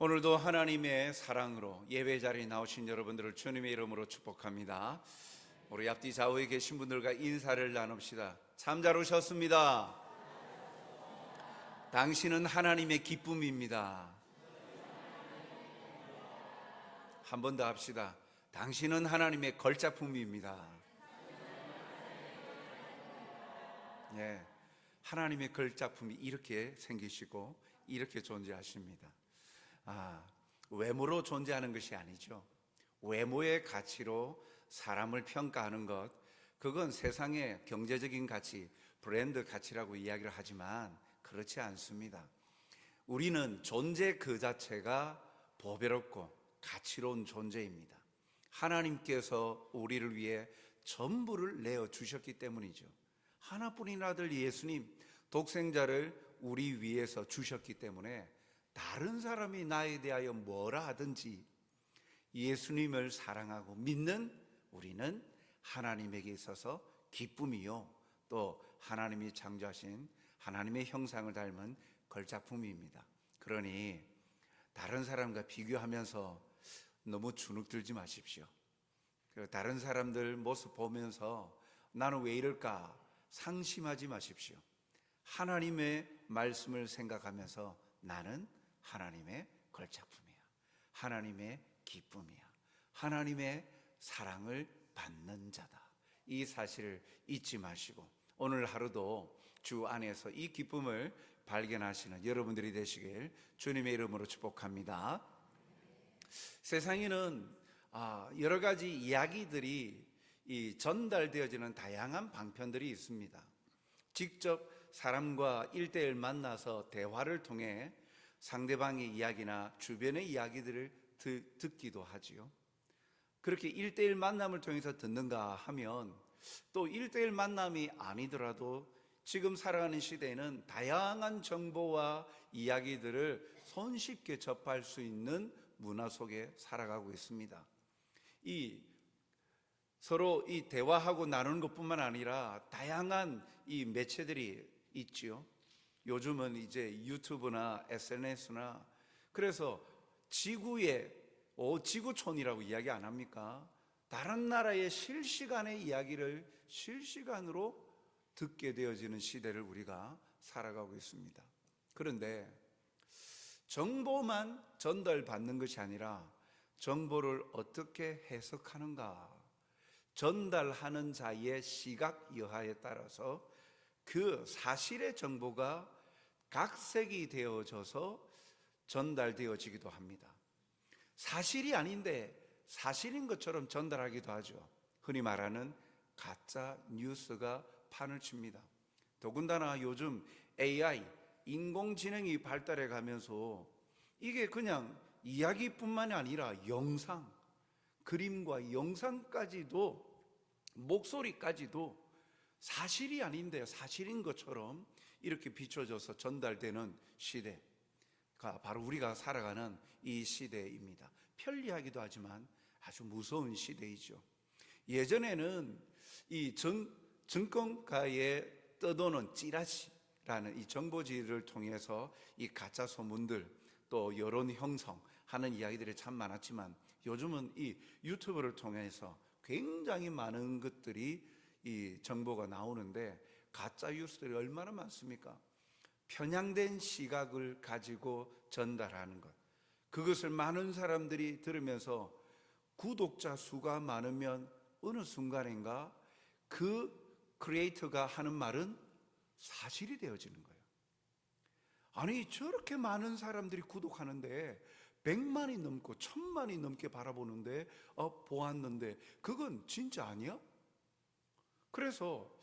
오늘도 하나님의 사랑으로 예배 자리에 나오신 여러분들을 주님의 이름으로 축복합니다. 우리 앞뒤 좌우에 계신 분들과 인사를 나눕시다. 참 잘 오셨습니다. 당신은 하나님의 기쁨입니다. 한 번 더 합시다. 당신은 하나님의 걸작품입니다. 예, 하나님의 걸작품이 이렇게 생기시고 이렇게 존재하십니다. 외모로 존재하는 것이 아니죠. 외모의 가치로 사람을 평가하는 것, 그건 세상의 경제적인 가치, 브랜드 가치라고 이야기를 하지만 그렇지 않습니다. 우리는 존재 그 자체가 보배롭고 가치로운 존재입니다. 하나님께서 우리를 위해 전부를 내어주셨기 때문이죠. 하나뿐인 아들 예수님, 독생자를 우리 위해서 주셨기 때문에 다른 사람이 나에 대하여 뭐라 하든지 예수님을 사랑하고 믿는 우리는 하나님에게 있어서 기쁨이요, 또 하나님이 창조하신 하나님의 형상을 닮은 걸작품입니다. 그러니 다른 사람과 비교하면서 너무 주눅들지 마십시오. 다른 사람들 모습 보면서 나는 왜 이럴까 상심하지 마십시오. 하나님의 말씀을 생각하면서 나는 하나님의 걸작품이야, 하나님의 기쁨이야, 하나님의 사랑을 받는 자다, 이 사실을 잊지 마시고 오늘 하루도 주 안에서 이 기쁨을 발견하시는 여러분들이 되시길 주님의 이름으로 축복합니다. 세상에는 여러 가지 이야기들이 전달되어지는 다양한 방편들이 있습니다. 직접 사람과 1대1 만나서 대화를 통해 상대방의 이야기나 주변의 이야기들을 듣기도 하지요. 그렇게 1대1 만남을 통해서 듣는가 하면 또 1대1 만남이 아니더라도 지금 살아가는 시대에는 다양한 정보와 이야기들을 손쉽게 접할 수 있는 문화 속에 살아가고 있습니다. 서로 대화하고 나누는 것뿐만 아니라 다양한 매체들이 있지요. 요즘은 이제 유튜브나 SNS나, 그래서 지구촌이라고 이야기 안 합니까? 다른 나라의 실시간의 이야기를 실시간으로 듣게 되어지는 시대를 우리가 살아가고 있습니다. 그런데 정보만 전달받는 것이 아니라 정보를 어떻게 해석하는가, 전달하는 자의 시각 여하에 따라서 그 사실의 정보가 각색이 되어져서 전달되어지기도 합니다. 사실이 아닌데 사실인 것처럼 전달하기도 하죠. 흔히 말하는 가짜 뉴스가 판을 칩니다. 더군다나 요즘 AI, 인공지능이 발달해 가면서 이게 그냥 이야기뿐만이 아니라 영상, 그림과 영상까지도, 목소리까지도 사실이 아닌데 사실인 것처럼 이렇게 비춰져서 전달되는 시대가 바로 우리가 살아가는 이 시대입니다. 편리하기도 하지만 아주 무서운 시대이죠. 예전에는 이 증권가에 떠도는 찌라시라는 이 정보지를 통해서 이 가짜 소문들, 또 여론 형성하는 이야기들이 참 많았지만 요즘은 이 유튜브를 통해서 굉장히 많은 것들이 이 정보가 나오는데 가짜 뉴스들이 얼마나 많습니까? 편향된 시각을 가지고 전달하는 것, 그것을 많은 사람들이 들으면서 구독자 수가 많으면 어느 순간인가 그 크리에이터가 하는 말은 사실이 되어지는 거예요. 아니, 저렇게 많은 사람들이 구독하는데 100만이 넘고 1000만이 넘게 바라보는데 보았는데 그건 진짜 아니야? 그래서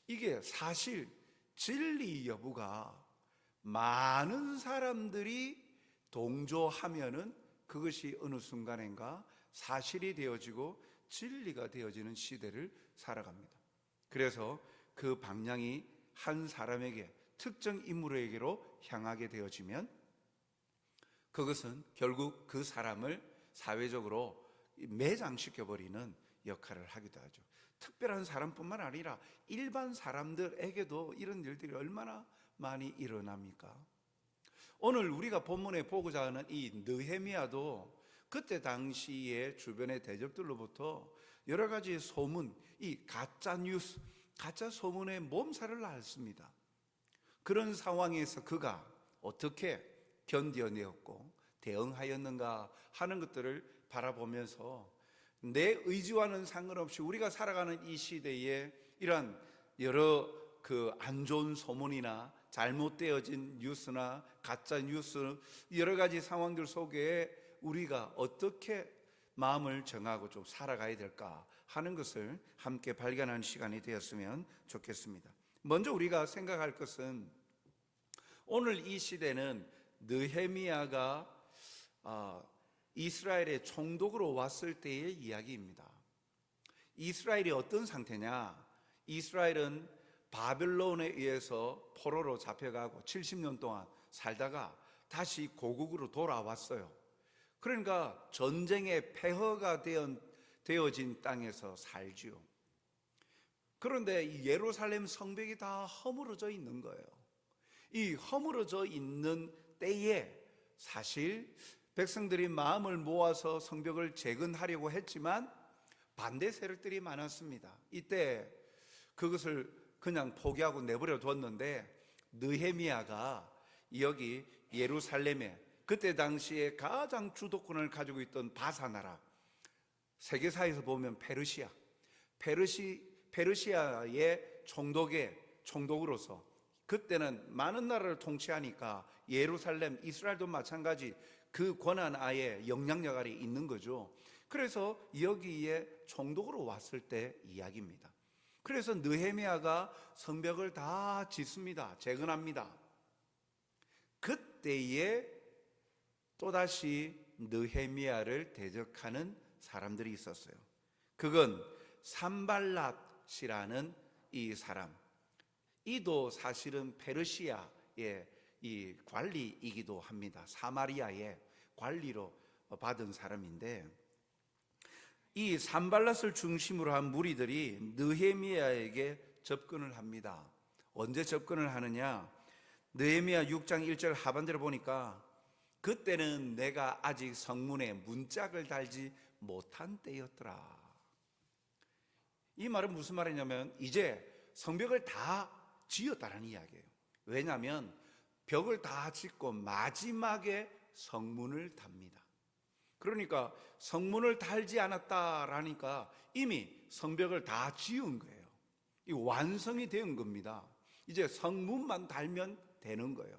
이게 사실 진리 여부가 많은 사람들이 동조하면은 그것이 어느 순간인가 사실이 되어지고 진리가 되어지는 시대를 살아갑니다. 그래서 그 방향이 한 사람에게, 특정 인물에게로 향하게 되어지면 그것은 결국 그 사람을 사회적으로 매장시켜버리는 역할을 하기도 하죠. 특별한 사람뿐만 아니라 일반 사람들에게도 이런 일들이 얼마나 많이 일어납니까? 오늘 우리가 본문에 보고자 하는 이 느헤미야도 그때 당시의 주변의 대적들로부터 여러 가지 소문, 이 가짜 뉴스, 가짜 소문의 몸살을 앓습니다. 그런 상황에서 그가 어떻게 견뎌내었고 대응하였는가 하는 것들을 바라보면서 내 의지와는 상관없이 우리가 살아가는 이 시대에 이러한 여러 안 좋은 소문이나 잘못되어진 뉴스나 가짜 뉴스 여러 가지 상황들 속에 우리가 어떻게 마음을 정하고 좀 살아가야 될까 하는 것을 함께 발견하는 시간이 되었으면 좋겠습니다. 먼저 우리가 생각할 것은 오늘 이 시대는 느헤미야가 이스라엘의 총독으로 왔을 때의 이야기입니다. 이스라엘이 어떤 상태냐? 이스라엘은 바벨론에 의해서 포로로 잡혀가고 70년 동안 살다가 다시 고국으로 돌아왔어요. 그러니까 전쟁의 폐허가 되어진 땅에서 살지요. 그런데 이 예루살렘 성벽이 다 허물어져 있는 거예요. 이 허물어져 있는 때에 사실 백성들이 마음을 모아서 성벽을 재건하려고 했지만 반대 세력들이 많았습니다. 이때 그것을 그냥 포기하고 내버려 뒀는데 느헤미야가 여기 예루살렘에 그때 당시에 가장 주도권을 가지고 있던 바사 나라, 세계사에서 보면 페르시아의 총독으로서 그때는 많은 나라를 통치하니까 예루살렘, 이스라엘도 마찬가지 그 권한 아에 영향력 아래 있는 거죠. 그래서 여기에 총독으로 왔을 때 이야기입니다. 그래서 느헤미야가 성벽을 다 짓습니다. 재건합니다. 그때에 또다시 느헤미야를 대적하는 사람들이 있었어요. 그건 산발랏이라는 이 사람, 이도 사실은 페르시아의 이 관리이기도 합니다. 사마리아의 관리로 받은 사람인데 이 산발랏을 중심으로 한 무리들이 느헤미야에게 접근을 합니다. 언제 접근을 하느냐? 느헤미야 6장 1절 하반절을 보니까 그때는 내가 아직 성문에 문짝을 달지 못한 때였더라. 이 말은 무슨 말이냐면 이제 성벽을 다 지었다는 이야기예요. 왜냐하면 벽을 다 짓고 마지막에 성문을 답니다. 그러니까 성문을 달지 않았다라니까 이미 성벽을 다 지은 거예요. 이 완성이 된 겁니다. 이제 성문만 달면 되는 거예요.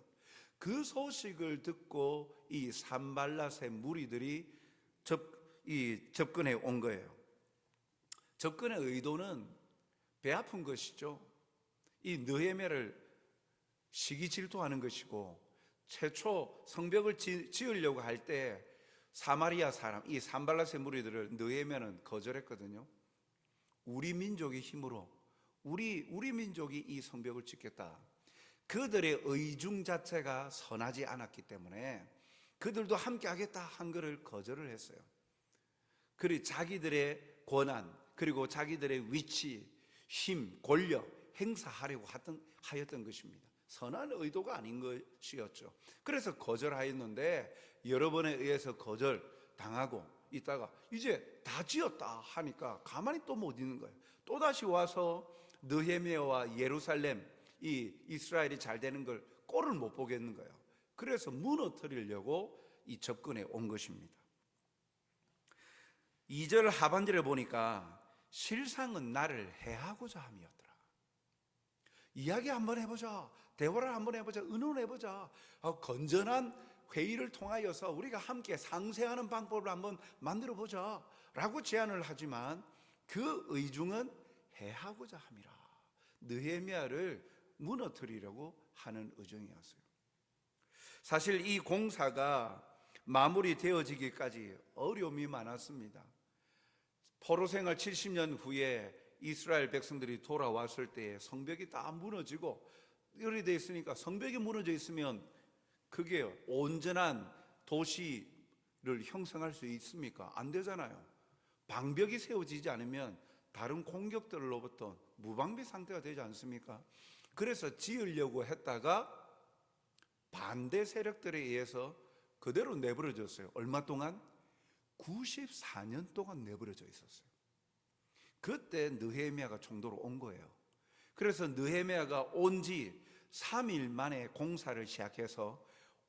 그 소식을 듣고 이 산발랏의 무리들이 접근해 온 거예요. 접근의 의도는 배 아픈 것이죠. 이 느헤미야를 시기 질투하는 것이고, 최초 성벽을 지으려고 할 때 사마리아 사람, 이 산발랏의 무리들을 느헤미야는 거절했거든요. 우리 민족의 힘으로 우리 민족이 이 성벽을 짓겠다. 그들의 의중 자체가 선하지 않았기 때문에 그들도 함께 하겠다 한 것을 거절을 했어요. 그리고 자기들의 권한, 그리고 자기들의 위치, 힘, 권력 행사하려고 하였던 것입니다. 선한 의도가 아닌 것이었죠. 그래서 거절하였는데 여러 번에 의해서 거절당하고 있다가 이제 다 지었다 하니까 가만히 또 못 있는 거예요. 또다시 와서 느헤미야와 예루살렘, 이 이스라엘이 잘 되는 걸 꼴을 못 보겠는 거예요. 그래서 무너뜨리려고 이 접근해 온 것입니다. 2절 하반절에 보니까 실상은 나를 해하고자 함이었더라. 이야기 한번 해보자, 대화를 한번 해보자, 의논해보자, 건전한 회의를 통하여서 우리가 함께 상생하는 방법을 한번 만들어보자 라고 제안을 하지만 그 의중은 해하고자 함이라. 느헤미야를 무너뜨리려고 하는 의중이었어요. 사실 이 공사가 마무리되어지기까지 어려움이 많았습니다. 포로 생활 70년 후에 이스라엘 백성들이 돌아왔을 때 성벽이 다 무너지고 이렇게 되어 있으니까, 성벽이 무너져 있으면 그게 온전한 도시를 형성할 수 있습니까? 안 되잖아요. 방벽이 세워지지 않으면 다른 공격들로부터 무방비 상태가 되지 않습니까? 그래서 지으려고 했다가 반대 세력들에 의해서 그대로 내버려졌어요. 얼마 동안? 94년 동안 내버려져 있었어요. 그때 느헤미야가 총독으로 온 거예요. 그래서 느헤미야가 온 지 3일 만에 공사를 시작해서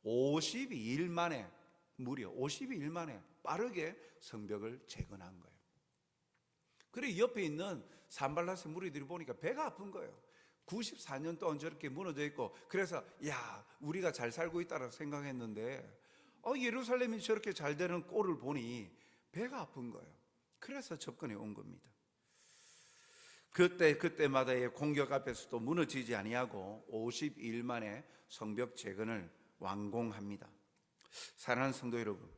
52일 만에, 무려 52일 만에 빠르게 성벽을 재건한 거예요. 그리고 옆에 있는 산발랏의 무리들이 보니까 배가 아픈 거예요. 94년 동안 저렇게 무너져 있고, 그래서 야, 우리가 잘 살고 있다고 생각했는데 예루살렘이 저렇게 잘 되는 꼴을 보니 배가 아픈 거예요. 그래서 접근해 온 겁니다. 그때마다의 공격 앞에서도 무너지지 아니하고 52일 만에 성벽 재건을 완공합니다. 사랑하는 성도 여러분,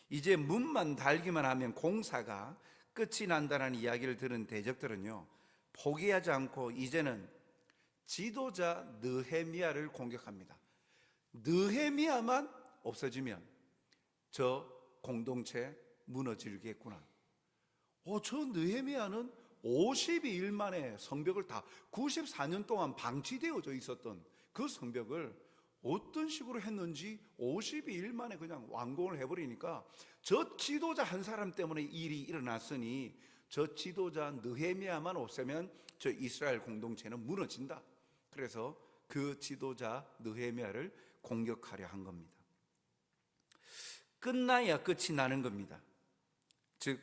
이제 문만 달기만 하면 공사가 끝이 난다는 이야기를 들은 대적들은요, 포기하지 않고 이제는 지도자 느헤미야를 공격합니다. 느헤미야만 없어지면 저 공동체 무너지겠구나. 저 느헤미야는 52일 만에 성벽을 다 94년 동안 방치되어져 있었던 그 성벽을 어떤 식으로 했는지 52일 만에 그냥 완공을 해버리니까 저 지도자 한 사람 때문에 일이 일어났으니 저 지도자 느헤미야만 없애면 저 이스라엘 공동체는 무너진다. 그래서 그 지도자 느헤미야를 공격하려 한 겁니다. 끝나야 끝이 나는 겁니다. 즉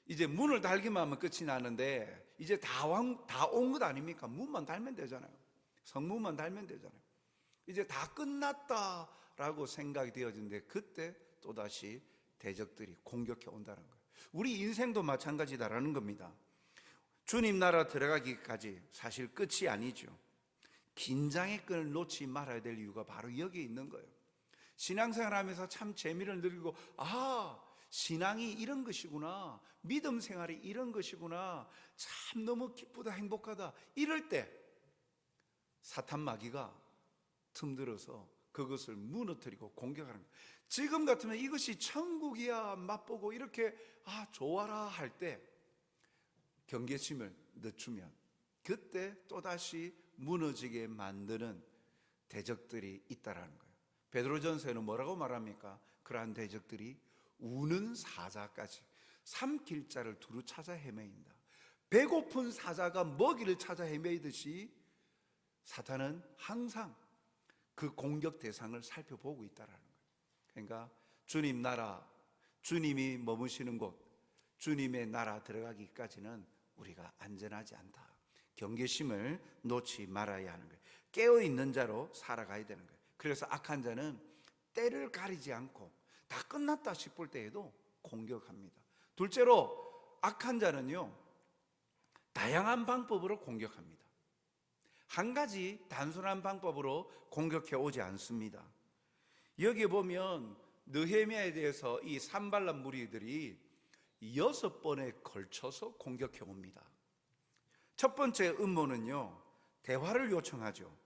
이제 문을 달기만 하면 끝이 나는데 이제 다 온 것 아닙니까? 문만 달면 되잖아요. 성문만 달면 되잖아요. 이제 다 끝났다라고 생각이 되어지는데 그때 또다시 대적들이 공격해 온다는 거예요. 우리 인생도 마찬가지다라는 겁니다. 주님 나라 들어가기까지 사실 끝이 아니죠. 긴장의 끈을 놓지 말아야 될 이유가 바로 여기에 있는 거예요. 신앙생활하면서 참 재미를 느끼고 신앙이 이런 것이구나, 믿음 생활이 이런 것이구나, 참 너무 기쁘다, 행복하다, 이럴 때 사탄 마귀가 틈들어서 그것을 무너뜨리고 공격하는 거예요. 지금 같으면 이것이 천국이야 맛보고 이렇게 좋아라 할 때 경계심을 늦추면 그때 또다시 무너지게 만드는 대적들이 있다라는 거예요. 베드로전서에는 뭐라고 말합니까? 그러한 대적들이 우는 사자까지 삼킬 자를 두루 찾아 헤매인다. 배고픈 사자가 먹이를 찾아 헤매이듯이 사탄은 항상 그 공격 대상을 살펴보고 있다라는 거예요. 그러니까 주님 나라, 주님이 머무시는 곳, 주님의 나라 들어가기까지는 우리가 안전하지 않다. 경계심을 놓지 말아야 하는 거예요. 깨어있는 자로 살아가야 되는 거예요. 그래서 악한 자는 때를 가리지 않고 다 끝났다 싶을 때에도 공격합니다. 둘째로 악한 자는요, 다양한 방법으로 공격합니다. 한 가지 단순한 방법으로 공격해 오지 않습니다. 여기 보면 느헤미야에 대해서 이 산발랏 무리들이 6번에 걸쳐서 공격해 옵니다. 첫 번째 음모는요, 대화를 요청하죠.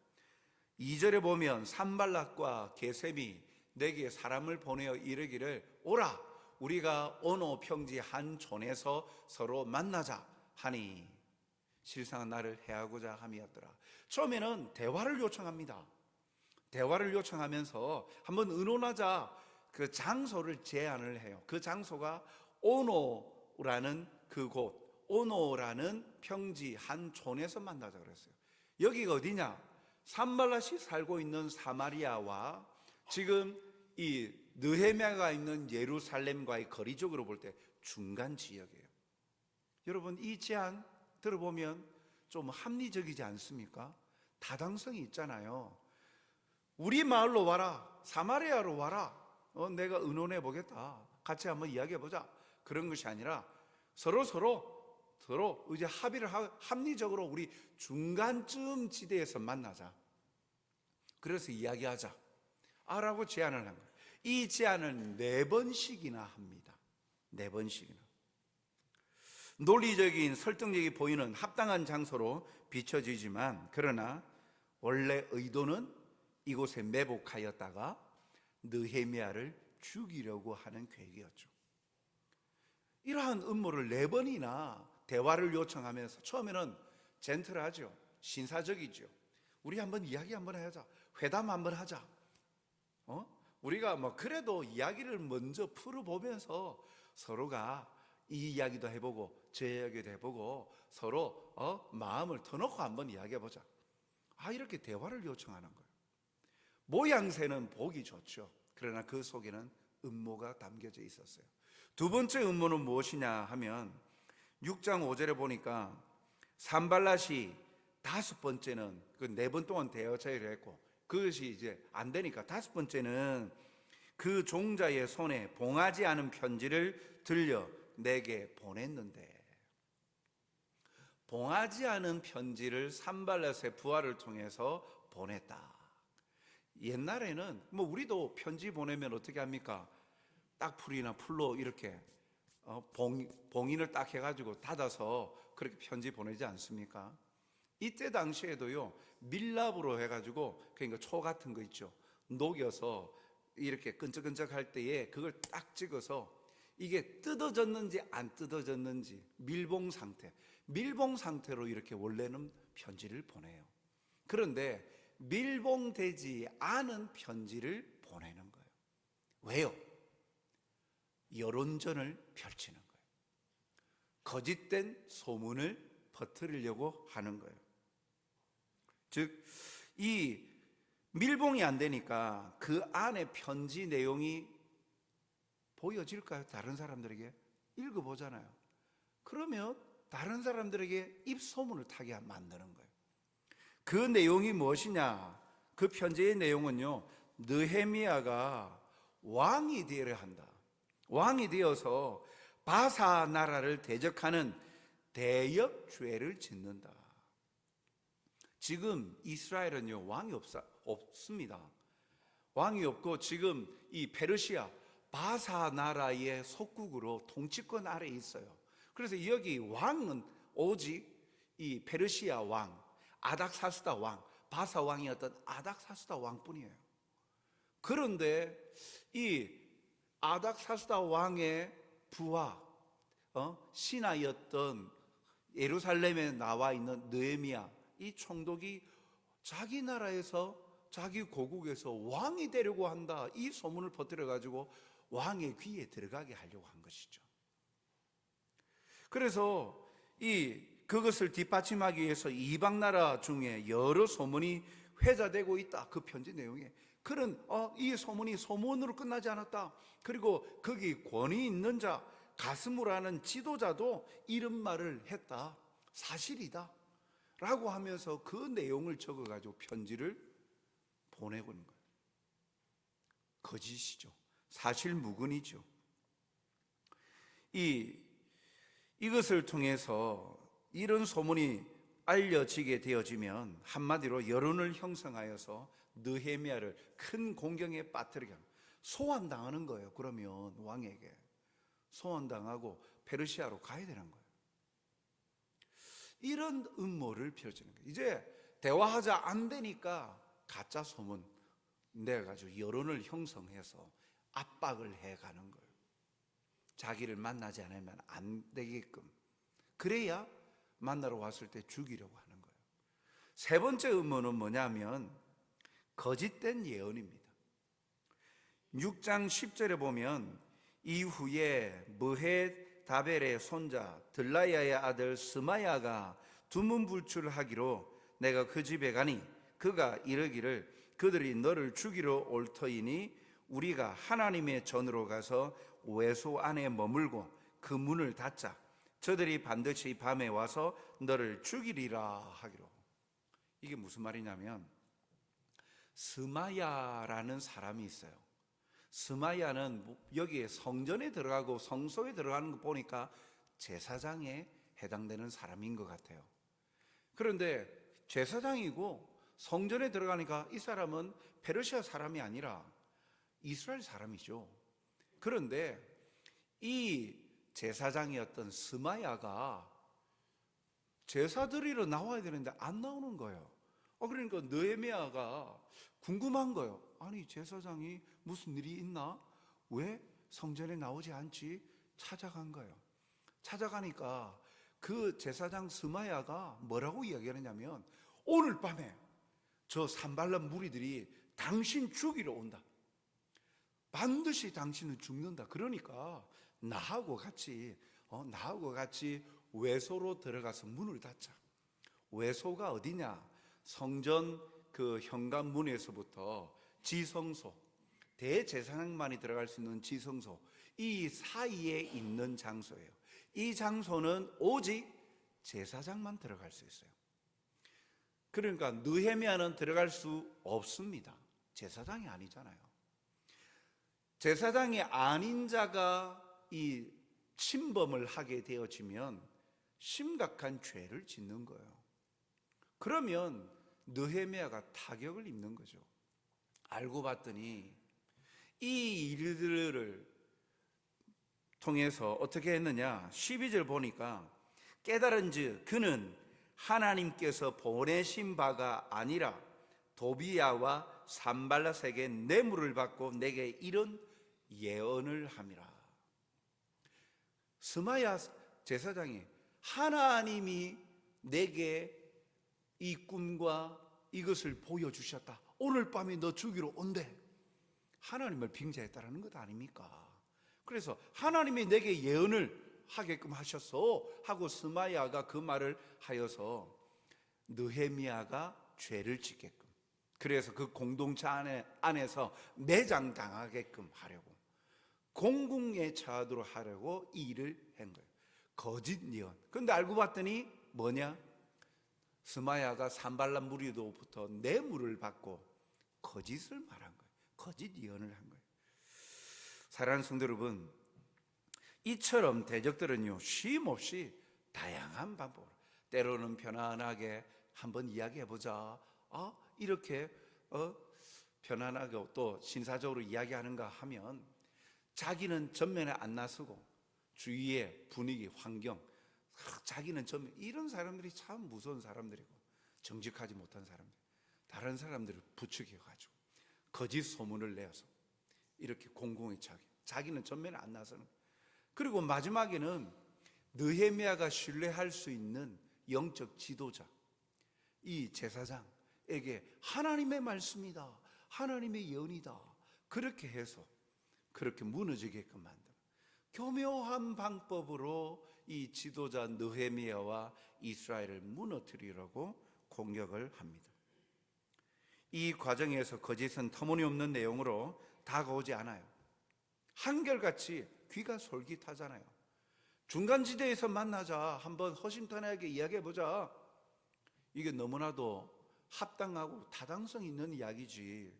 2절에 보면 산발랏과 게셈이 내게 사람을 보내어 이르기를 오라, 우리가 어느 평지 한 촌에서 서로 만나자 하니 실상은 나를 해하고자 함이었더라. 처음에는 대화를 요청합니다. 대화를 요청하면서 한번 의논하자, 그 장소를 제안을 해요. 그 장소가 오노라는 그곳, 오노라는 평지 한 촌에서 만나자 그랬어요. 여기가 어디냐? 산발랏이 살고 있는 사마리아와 지금 이 느헤미야가 있는 예루살렘과의 거리적으로 볼 때 중간 지역이에요. 여러분, 이 제안 들어보면 좀 합리적이지 않습니까? 타당성이 있잖아요. 우리 마을로 와라, 사마리아로 와라, 내가 의논해 보겠다, 같이 한번 이야기해 보자, 그런 것이 아니라 서로 이제 합의를 합리적으로 우리 중간쯤 지대에서 만나자, 그래서 이야기하자 라고 제안을 한 거예요. 이 제안을 4번씩이나 합니다. 4번씩이나. 논리적인 설득력이 보이는 합당한 장소로 비춰지지만, 그러나 원래 의도는 이곳에 매복하였다가 느헤미야를 죽이려고 하는 계획이었죠. 이러한 음모를 4번이나 대화를 요청하면서, 처음에는 젠틀하죠, 신사적이죠. 우리 한번 이야기 한번 하자, 회담 한번 하자. 우리가 뭐 그래도 이야기를 먼저 풀어보면서 서로가 이 이야기도 해보고 저 이야기도 해보고 서로 마음을 터놓고 한번 이야기해보자. 이렇게 대화를 요청하는 거예요. 모양새는 보기 좋죠. 그러나 그 속에는 음모가 담겨져 있었어요. 두 번째 음모는 무엇이냐 하면 6장 5절에 보니까 산발랏이 다섯 번째는 그 네 번 동안 대여자를 했고 그것이 이제 안 되니까 다섯 번째는 그 종자의 손에 봉하지 않은 편지를 들려 내게 보냈는데, 봉하지 않은 편지를 산발랏의 부하를 통해서 보냈다. 옛날에는 뭐 우리도 편지 보내면 어떻게 합니까? 딱풀이나 풀로 이렇게 봉인을 딱 해가지고 닫아서 그렇게 편지 보내지 않습니까? 이때 당시에도요, 밀랍으로 해가지고, 그러니까 초 같은 거 있죠, 녹여서 이렇게 끈적끈적할 때에 그걸 딱 찍어서 이게 뜯어졌는지 안 뜯어졌는지 밀봉 상태로 이렇게 원래는 편지를 보내요. 그런데 밀봉되지 않은 편지를 보내는 거예요. 왜요? 여론전을 펼치는 거예요. 거짓된 소문을 퍼뜨리려고 하는 거예요. 즉, 이 밀봉이 안 되니까 그 안에 편지 내용이 보여질까요? 다른 사람들에게 읽어보잖아요. 그러면 다른 사람들에게 입소문을 타게 만드는 거예요. 그 내용이 무엇이냐? 그 편지의 내용은요, 느헤미야가 왕이 되어야 한다. 왕이 되어서 바사 나라를 대적하는 대역죄를 짓는다. 지금 이스라엘은요, 왕이 없습니다. 왕이 없고 지금 이 페르시아 바사 나라의 속국으로 통치권 아래에 있어요. 그래서 여기 왕은 오직 이 페르시아 왕, 아닥사스다 왕, 바사 왕이었던 아닥사스다 왕뿐이에요. 그런데 이 아닥사스다 왕의 부하, 신하였던 예루살렘에 나와 있는 느헤미야, 이 총독이 자기 나라에서, 자기 고국에서 왕이 되려고 한다, 이 소문을 퍼뜨려 가지고 왕의 귀에 들어가게 하려고 한 것이죠. 그래서 그것을 뒷받침하기 위해서 이방 나라 중에 여러 소문이 회자되고 있다. 그 편지 내용에 그런 이 소문이 소문으로 끝나지 않았다. 그리고 거기 권위 있는 자, 가스무라는 지도자도 이런 말을 했다, 사실이다 라고 하면서 그 내용을 적어가지고 편지를 보내고 있는 거예요. 거짓이죠. 사실 무근이죠. 이것을 통해서 이런 소문이 알려지게 되어지면 한마디로 여론을 형성하여서 느헤미야를 큰 공경에 빠뜨리게 합니다. 소환당하는 거예요. 그러면 왕에게 소환당하고 페르시아로 가야 되는 거예요. 이런 음모를 펼치는 거예요. 이제 대화하자 안 되니까 가짜 소문 내가지고 여론을 형성해서 압박을 해가는 거예요. 자기를 만나지 않으면 안 되게끔. 그래야 만나러 왔을 때 죽이려고 하는 거예요. 세 번째 음모는 뭐냐면 거짓된 예언입니다. 6장 10절에 보면 이후에 무헷 다벨의 손자 들라야의 아들 스마야가 두문불출하기로 내가 그 집에 가니 그가 이르기를 그들이 너를 죽이러 올 터이니 우리가 하나님의 전으로 가서 외소 안에 머물고 그 문을 닫자. 저들이 반드시 밤에 와서 너를 죽이리라 하기로. 이게 무슨 말이냐면 스마야라는 사람이 있어요. 스마야는 여기에 성전에 들어가고 성소에 들어가는 거 보니까 제사장에 해당되는 사람인 것 같아요. 그런데 제사장이고 성전에 들어가니까 이 사람은 페르시아 사람이 아니라 이스라엘 사람이죠. 그런데 이 제사장이었던 스마야가 제사 드리러 나와야 되는데 안 나오는 거예요. 그러니까 느헤미야가 궁금한 거예요. 아니, 제사장이 무슨 일이 있나? 왜 성전에 나오지 않지? 찾아간 거예요. 찾아가니까 그 제사장 스마야가 뭐라고 이야기하느냐면 오늘 밤에 저 산발랏 무리들이 당신 죽이러 온다. 반드시 당신은 죽는다. 그러니까 나하고 같이 외소로 들어가서 문을 닫자. 외소가 어디냐? 성전 그 현관문에서부터 지성소, 대제사장만이 들어갈 수 있는 지성소, 이 사이에 있는 장소예요. 이 장소는 오직 제사장만 들어갈 수 있어요. 그러니까 느헤미야는 들어갈 수 없습니다. 제사장이 아니잖아요. 제사장이 아닌 자가 이 침범을 하게 되어지면 심각한 죄를 짓는 거예요. 그러면 느헤미야가 타격을 입는 거죠. 알고 봤더니 이 일들을 통해서 어떻게 했느냐? 12절 보니까 깨달은즉 그는 하나님께서 보내신 바가 아니라 도비야와 산발랏에게 뇌물을 받고 내게 이런 예언을 함이라. 스마야 제사장이 하나님이 내게 이 꿈과 이것을 보여주셨다. 오늘 밤에 너 죽이러 온대. 하나님을 빙자했다라는 것 아닙니까? 그래서 하나님이 내게 예언을 하게끔 하셨어 하고 스마야가 그 말을 하여서 느헤미야가 죄를 짓게끔, 그래서 그 공동체 안에서 매장당하게끔 하려고, 공궁에 처하도록 하려고 이 일을 한 거예요. 거짓 예언. 그런데 알고 봤더니 뭐냐? 스마야가 산발랏 무리로부터 뇌물을 받고 거짓을 말한 거예요. 거짓 예언을 한 거예요. 사랑하는 성도 여러분, 이처럼 대적들은요 쉼없이 다양한 방법으로, 때로는 편안하게 한번 이야기해보자, 이렇게 편안하게 또 신사적으로 이야기하는가 하면 자기는 전면에 안 나서고 주위의 분위기, 환경, 자기는 전면, 이런 사람들이 참 무서운 사람들이고 정직하지 못한 사람들, 다른 사람들을 부추겨가지고 거짓 소문을 내어서 이렇게 공공에 자기는 전면에 안 나서는. 그리고 마지막에는 느헤미야가 신뢰할 수 있는 영적 지도자, 이 제사장에게 하나님의 말씀이다, 하나님의 예언이다, 그렇게 해서 그렇게 무너지게끔 만들어 교묘한 방법으로 이 지도자 느헤미야와 이스라엘을 무너뜨리려고 공격을 합니다. 이 과정에서 거짓은 터무니없는 내용으로 다가오지 않아요. 한결같이 귀가 솔깃하잖아요. 중간지대에서 만나자, 한번 허심탄회하게 이야기해보자, 이게 너무나도 합당하고 타당성 있는 이야기지.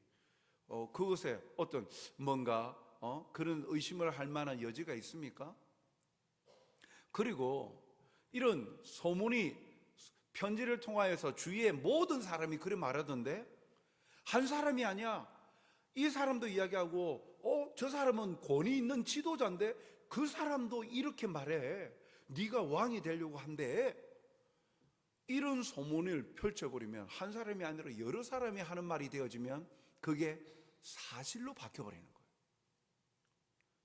그것에 어떤 뭔가 그런 의심을 할 만한 여지가 있습니까? 그리고 이런 소문이 편지를 통하여서 주위의 모든 사람이 그래 말하던데, 한 사람이 아니야. 이 사람도 이야기하고, 저 사람은 권위 있는 지도자인데 그 사람도 이렇게 말해. 네가 왕이 되려고 한대. 이런 소문을 펼쳐버리면, 한 사람이 아니라 여러 사람이 하는 말이 되어지면 그게 사실로 바뀌어버리는 거예요.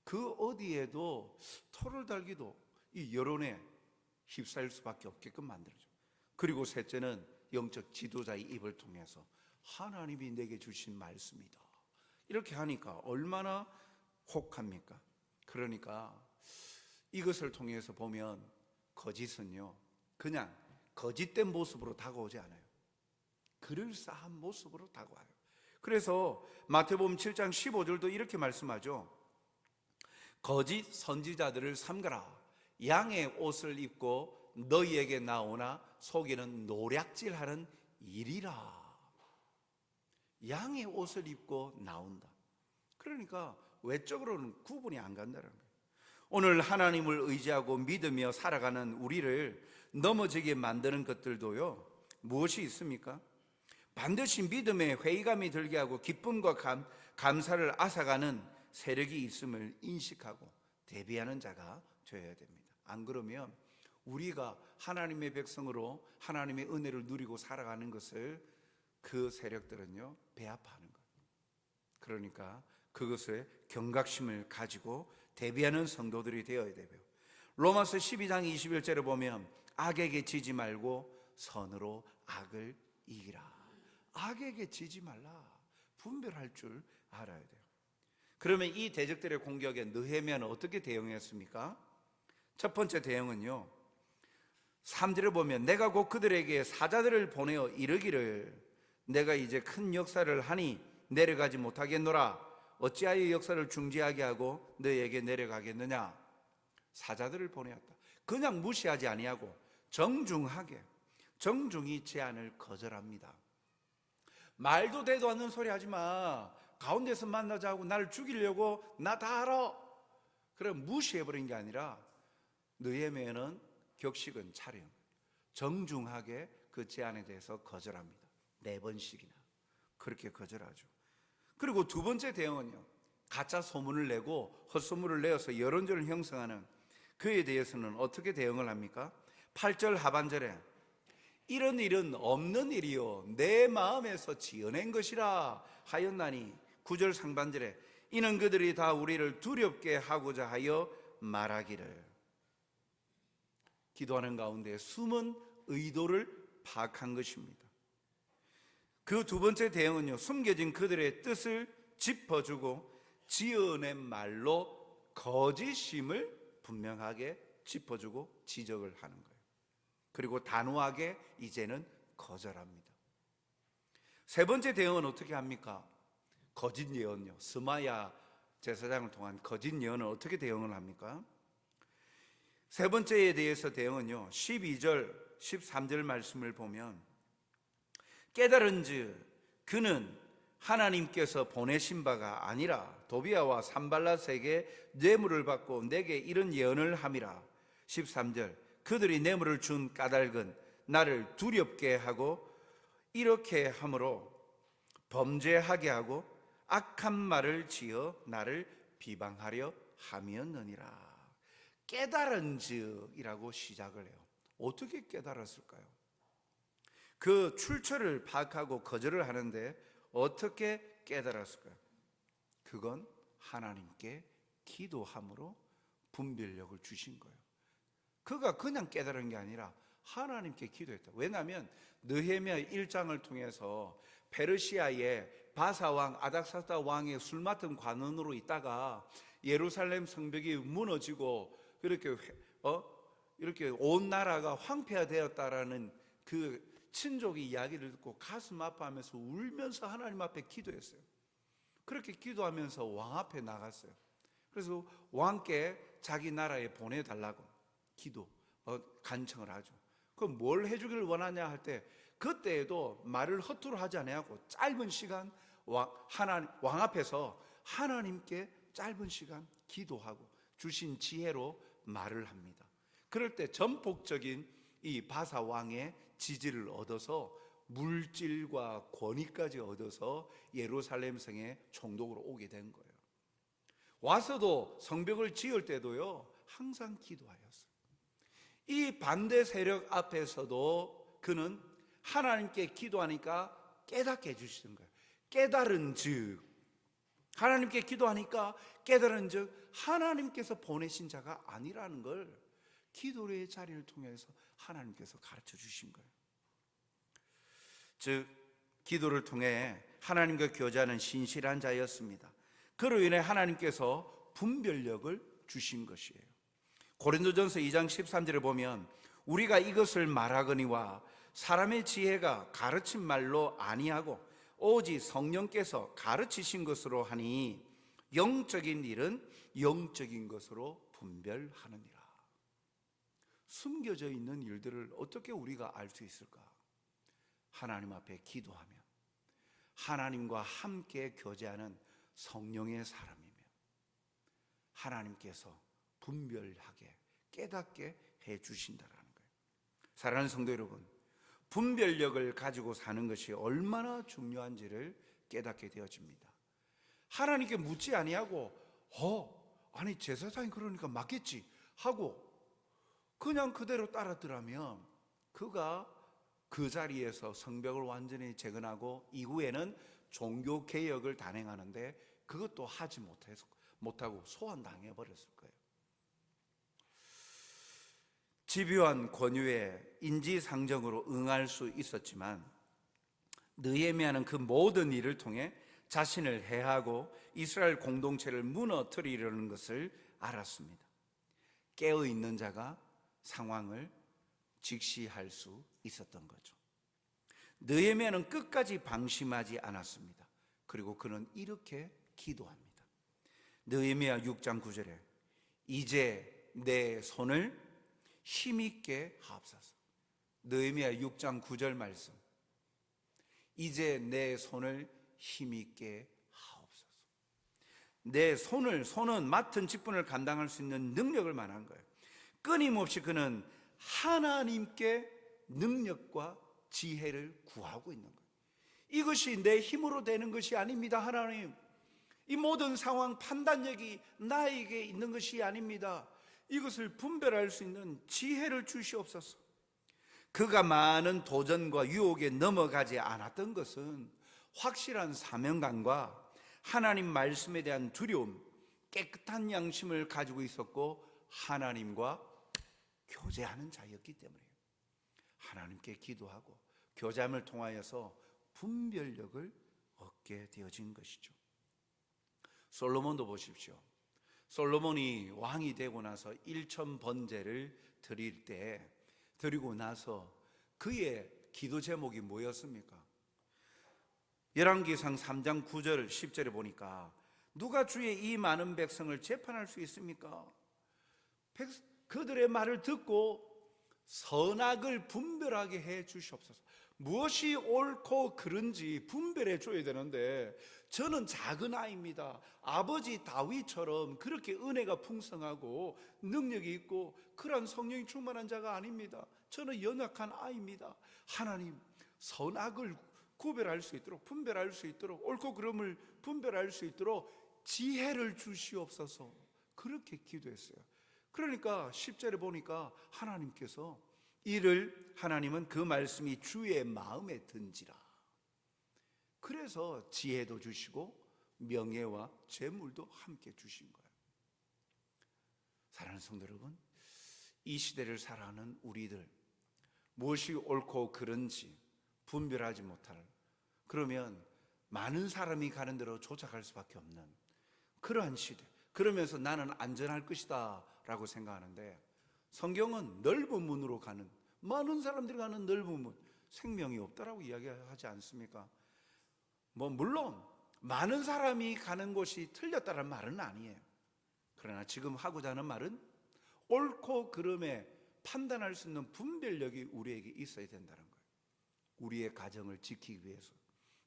그 어디에도 토를 달기도 이 여론에 휩싸일 수밖에 없게끔 만들어줘. 그리고 셋째는 영적 지도자의 입을 통해서 하나님이 내게 주신 말씀이다, 이렇게 하니까 얼마나 혹합니까? 그러니까 이것을 통해서 보면 거짓은요 그냥 거짓된 모습으로 다가오지 않아요. 그럴싸한 모습으로 다가와요. 그래서 마태복음 7장 15절도 이렇게 말씀하죠. 거짓 선지자들을 삼가라. 양의 옷을 입고 너희에게 나오나 속에는 노략질하는 일이라. 양의 옷을 입고 나온다. 그러니까 외적으로는 구분이 안 간다는 거예요. 오늘 하나님을 의지하고 믿으며 살아가는 우리를 넘어지게 만드는 것들도요 무엇이 있습니까? 반드시 믿음에 회의감이 들게 하고 기쁨과 감사를 앗아가는 세력이 있음을 인식하고 대비하는 자가 되어야 됩니다. 안 그러면 우리가 하나님의 백성으로 하나님의 은혜를 누리고 살아가는 것을 그 세력들은요 배합하는 거예요. 그러니까 그것에 경각심을 가지고 대비하는 성도들이 되어야 되고요. 로마서 12장 21절에 보면 악에게 지지 말고 선으로 악을 이기라. 악에게 지지 말라. 분별할 줄 알아야 돼요. 그러면 이 대적들의 공격에 느헤미야는 어떻게 대응했습니까? 첫 번째 대응은요, 3절을 보면 내가 곧 그들에게 사자들을 보내어 이르기를 내가 이제 큰 역사를 하니 내려가지 못하겠노라. 어찌하여 역사를 중지하게 하고 너에게 내려가겠느냐. 사자들을 보내었다. 그냥 무시하지 아니하고 정중하게, 정중히 제안을 거절합니다. 말도 되도 않는 소리 하지 마. 가운데서 만나자고 나를 죽이려고 나 다 알아. 그럼 무시해버린 게 아니라 느헤미야는 격식은 차려 정중하게 그 제안에 대해서 거절합니다. 4번씩이나 그렇게 거절하죠. 그리고 두 번째 대응은요, 가짜 소문을 내고 헛소문을 내어서 여론전을 형성하는 그에 대해서는 어떻게 대응을 합니까? 8절 하반절에 이런 일은 없는 일이요 내 마음에서 지어낸 것이라 하였나니 9절 상반절에 이는 그들이 다 우리를 두렵게 하고자 하여 말하기를. 기도하는 가운데 숨은 의도를 파악한 것입니다. 그 두 번째 대응은요, 숨겨진 그들의 뜻을 짚어주고 지어낸 말로 거짓임을 분명하게 짚어주고 지적을 하는 거예요. 그리고 단호하게 이제는 거절합니다. 세 번째 대응은 어떻게 합니까? 거짓 예언요. 스마야 제사장을 통한 거짓 예언은 어떻게 대응을 합니까? 세 번째에 대해서 대응은요, 12절 13절 말씀을 보면 깨달은즉 그는 하나님께서 보내신 바가 아니라 도비아와 산발랏에게 뇌물을 받고 내게 이런 예언을 함이라. 13절 그들이 뇌물을 준 까닭은 나를 두렵게 하고 이렇게 함으로 범죄하게 하고 악한 말을 지어 나를 비방하려 함이었느니라. 깨달은즉이라고 시작을 해요. 어떻게 깨달았을까요? 그 출처를 파악하고 거절을 하는데 어떻게 깨달았을까요? 그건 하나님께 기도함으로 분별력을 주신 거예요. 그가 그냥 깨달은 게 아니라 하나님께 기도했다. 왜냐하면 느헤미야 1장을 통해서 페르시아의 바사왕 아닥사스다 왕의 술 맡은 관원으로 있다가 예루살렘 성벽이 무너지고 이렇게 온 나라가 황폐화되었다라는 그 친족의 이야기를 듣고 가슴 아파하면서 울면서 하나님 앞에 기도했어요. 그렇게 기도하면서 왕 앞에 나갔어요. 그래서 왕께 자기 나라에 보내달라고 간청을 하죠. 그럼 뭘 해주기를 원하냐 할 때 그때에도 말을 허투루 하지 아니하고 짧은 시간 왕 앞에서 하나님께 짧은 시간 기도하고 주신 지혜로 말을 합니다. 그럴 때 전폭적인 이 바사 왕의 지지를 얻어서 물질과 권위까지 얻어서 예루살렘 성에 총독으로 오게 된 거예요. 와서도 성벽을 지을 때도요 항상 기도하였어요. 이 반대 세력 앞에서도 그는 하나님께 기도하니까 깨닫게 해주시는 거예요. 깨달은 즉, 하나님께 기도하니까 깨달은 즉 하나님께서 보내신 자가 아니라는 걸 기도의 자리를 통해서 하나님께서 가르쳐 주신 거예요. 즉 기도를 통해 하나님과 교제하는 신실한 자였습니다. 그로 인해 하나님께서 분별력을 주신 것이에요. 고린도전서 2장 13절에 보면 우리가 이것을 말하거니와 사람의 지혜가 가르친 말로 아니하고 오직 성령께서 가르치신 것으로 하니 영적인 일은 영적인 것으로 분별하느니라. 숨겨져 있는 일들을 어떻게 우리가 알 수 있을까? 하나님 앞에 기도하면, 하나님과 함께 교제하는 성령의 사람이면 하나님께서 분별하게 깨닫게 해 주신다라는 거예요. 사랑하는 성도 여러분, 분별력을 가지고 사는 것이 얼마나 중요한지를 깨닫게 되어집니다. 하나님께 묻지 아니하고 아니 제사장이 그러니까 맞겠지 하고 그냥 그대로 따랐더라면 그가 그 자리에서 성벽을 완전히 재건하고 이후에는 종교개혁을 단행하는데 그것도 하지 못하고 소환당해 버렸을 거예요. 집요한 권유에 인지상정으로 응할 수 있었지만 느헤미야는 그 모든 일을 통해 자신을 해하고 이스라엘 공동체를 무너뜨리려는 것을 알았습니다. 깨어있는 자가 상황을 직시할 수 있었던 거죠. 느헤미야는 끝까지 방심하지 않았습니다. 그리고 그는 이렇게 기도합니다. 느헤미야 6장 9절에 이제 내 손을 힘있게 하옵소서. 느헤미야 6장 9절 말씀. 이제 내 손을 힘있게 하옵소서. 내 손은 맡은 직분을 감당할 수 있는 능력을 말한 거예요. 끊임없이 그는 하나님께 능력과 지혜를 구하고 있는 거예요. 이것이 내 힘으로 되는 것이 아닙니다. 하나님, 이 모든 상황 판단력이 나에게 있는 것이 아닙니다. 이것을 분별할 수 있는 지혜를 주시옵소서. 그가 많은 도전과 유혹에 넘어가지 않았던 것은 확실한 사명감과 하나님 말씀에 대한 두려움, 깨끗한 양심을 가지고 있었고 하나님과 교제하는 자였기 때문이에요. 하나님께 기도하고 교제함을 통하여서 분별력을 얻게 되어진 것이죠. 솔로몬도 보십시오. 솔로몬이 왕이 되고 나서 1000번제를 드릴 때, 드리고 나서 그의 기도 제목이 뭐였습니까? 열왕기상 3장 9절 10절에 보니까 누가 주의 이 많은 백성을 재판할 수 있습니까? 그들의 말을 듣고 선악을 분별하게 해 주시옵소서. 무엇이 옳고 그른지 분별해 줘야 되는데 저는 작은 아이입니다. 아버지 다윗처럼 그렇게 은혜가 풍성하고 능력이 있고 그런 성령이 충만한 자가 아닙니다. 저는 연약한 아이입니다. 하나님, 선악을 구별할 수 있도록, 분별할 수 있도록, 옳고 그름을 분별할 수 있도록 지혜를 주시옵소서. 그렇게 기도했어요. 그러니까 10절에 보니까 하나님께서 이를, 하나님은 그 말씀이 주의 마음에 든지라. 그래서 지혜도 주시고 명예와 재물도 함께 주신 거예요. 사랑하는 성도 여러분, 이 시대를 살아가는 우리들, 무엇이 옳고 그른지 분별하지 못할, 그러면 많은 사람이 가는 대로 쫓아갈 수밖에 없는 그러한 시대, 그러면서 나는 안전할 것이다 라고 생각하는데, 성경은 넓은 문으로 가는, 많은 사람들이 가는 넓은 문, 생명이 없다라고 이야기하지 않습니까? 물론 많은 사람이 가는 곳이 틀렸다는 말은 아니에요. 그러나 지금 하고자 하는 말은 옳고 그름에 판단할 수 있는 분별력이 우리에게 있어야 된다는 거예요. 우리의 가정을 지키기 위해서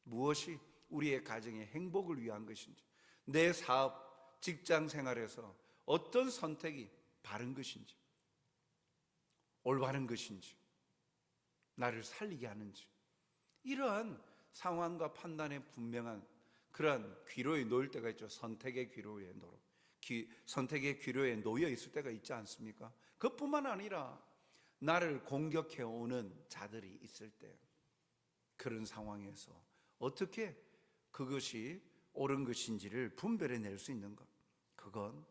무엇이 우리의 가정의 행복을 위한 것인지, 내 사업, 직장 생활에서 어떤 선택이 바른 것인지, 올바른 것인지, 나를 살리게 하는지, 이러한 상황과 판단에 분명한 그러한 귀로에 놓일 때가 있죠. 선택의 귀로에 놓여 있을 때가 있지 않습니까? 그뿐만 아니라 나를 공격해 오는 자들이 있을 때, 그런 상황에서 어떻게 그것이 옳은 것인지를 분별해낼 수 있는 것, 그건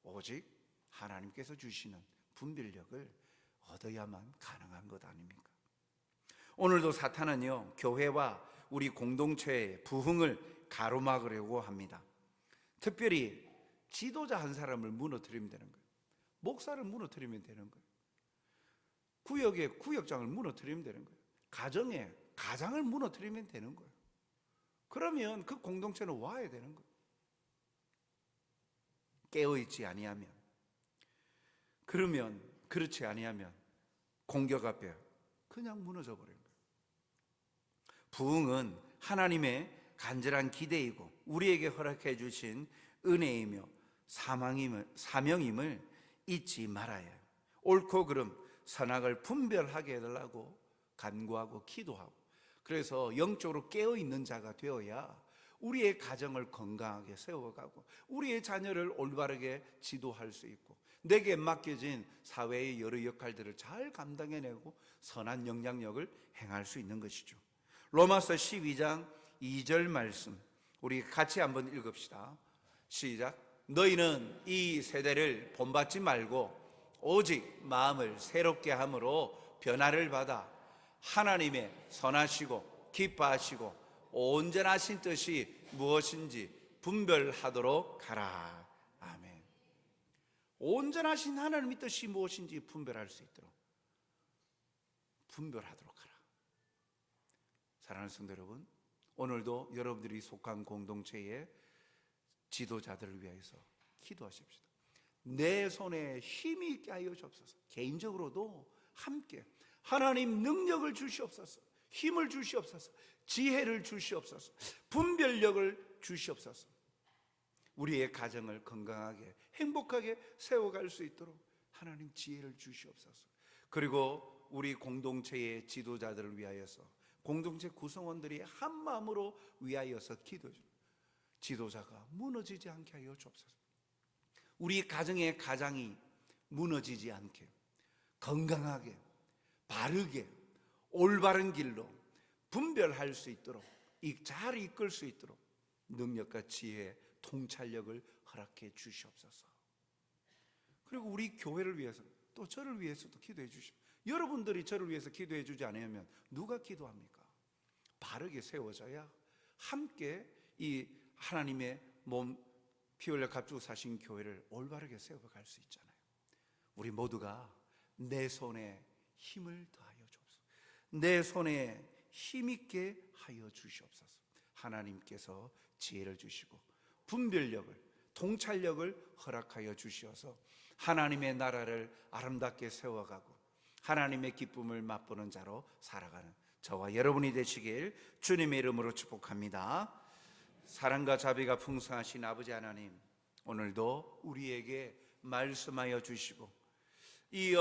오직 하나님께서 주시는 분별력을 얻어야만 가능한 것 아닙니까? 오늘도 사탄은요, 교회와 우리 공동체의 부흥을 가로막으려고 합니다. 특별히 지도자 한 사람을 무너뜨리면 되는 거예요. 목사를 무너뜨리면 되는 거예요. 구역의 구역장을 무너뜨리면 되는 거예요. 가장을 무너뜨리면 되는 거예요. 그러면 그 공동체는 와야 되는 거예요. 깨어있지 아니하면, 그러면, 그렇지 아니하면 공격 앞에 그냥 무너져 버리는 거예요. 부흥은 하나님의 간절한 기대이고 우리에게 허락해 주신 은혜이며 사명임을 잊지 말아야 해요. 옳고 그름, 선악을 분별하게 해달라고 간구하고 기도하고, 그래서 영적으로 깨어있는 자가 되어야 우리의 가정을 건강하게 세워가고 우리의 자녀를 올바르게 지도할 수 있고 내게 맡겨진 사회의 여러 역할들을 잘 감당해내고 선한 영향력을 행할 수 있는 것이죠. 로마서 12장 2절 말씀 우리 같이 한번 읽읍시다. 시작. 너희는 이 세대를 본받지 말고 오직 마음을 새롭게 함으로 변화를 받아 하나님의 선하시고 기뻐하시고 온전하신 뜻이 무엇인지 분별하도록 하라. 아멘. 온전하신 하나님의 뜻이 무엇인지 분별할 수 있도록 분별하도록 하라. 사랑하는 성도 여러분, 오늘도 여러분들이 속한 공동체의 지도자들을 위해서 기도하십시다. 내 손에 힘이 있게 하여 주옵소서. 개인적으로도 함께 하나님 능력을 주시옵소서, 힘을 주시옵소서, 지혜를 주시옵소서, 분별력을 주시옵소서. 우리의 가정을 건강하게 행복하게 세워갈 수 있도록 하나님 지혜를 주시옵소서. 그리고 우리 공동체의 지도자들을 위하여서 공동체 구성원들이 한 마음으로 위하여서 기도해 줍니다. 지도자가 무너지지 않게 하여 주옵소서. 우리 가정의 가장이 무너지지 않게 건강하게 바르게 올바른 길로 분별할 수 있도록 잘 이끌 수 있도록 능력과 지혜, 통찰력을 허락해 주시옵소서. 그리고 우리 교회를 위해서 또 저를 위해서도 기도해 주십시오. 여러분들이 저를 위해서 기도해 주지 않으면 누가 기도합니까? 바르게 세워져야 함께 이 하나님의 몸 피 흘려 값주고 사신 교회를 올바르게 세워갈 수 있잖아요. 우리 모두가 내 손에 힘을 더하여 주옵소서. 내 손에 힘있게 하여 주시옵소서. 하나님께서 지혜를 주시고 분별력을, 통찰력을 허락하여 주시어서 하나님의 나라를 아름답게 세워가고 하나님의 기쁨을 맛보는 자로 살아가는 저와 여러분이 되시길 주님의 이름으로 축복합니다. 사랑과 자비가 풍성하신 아버지 하나님, 오늘도 우리에게 말씀하여 주시고 이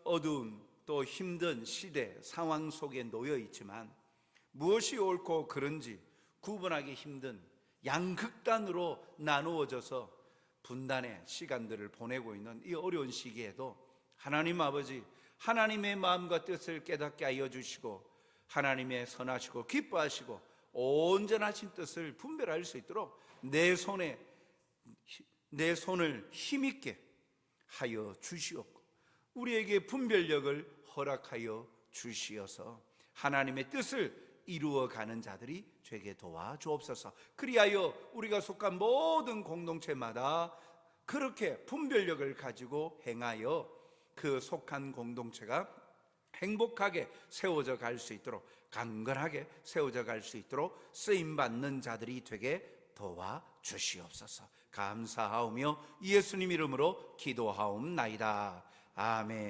어두운 또 힘든 시대 상황 속에 놓여 있지만 무엇이 옳고 그른지 구분하기 힘든 양극단으로 나누어져서 분단의 시간들을 보내고 있는 이 어려운 시기에도 하나님 아버지, 하나님의 마음과 뜻을 깨닫게 하여 주시고 하나님의 선하시고 기뻐하시고 온전하신 뜻을 분별할 수 있도록 내 손을 힘있게 하여 주시옵고 우리에게 분별력을 허락하여 주시어서 하나님의 뜻을 이루어가는 자들이 되게 도와주옵소서. 그리하여 우리가 속한 모든 공동체마다 그렇게 분별력을 가지고 행하여 그 속한 공동체가 행복하게 세워져 갈 수 있도록, 강건하게 세워져 갈 수 있도록 쓰임받는 자들이 되게 도와주시옵소서. 감사하오며 예수님 이름으로 기도하옵나이다. 아멘.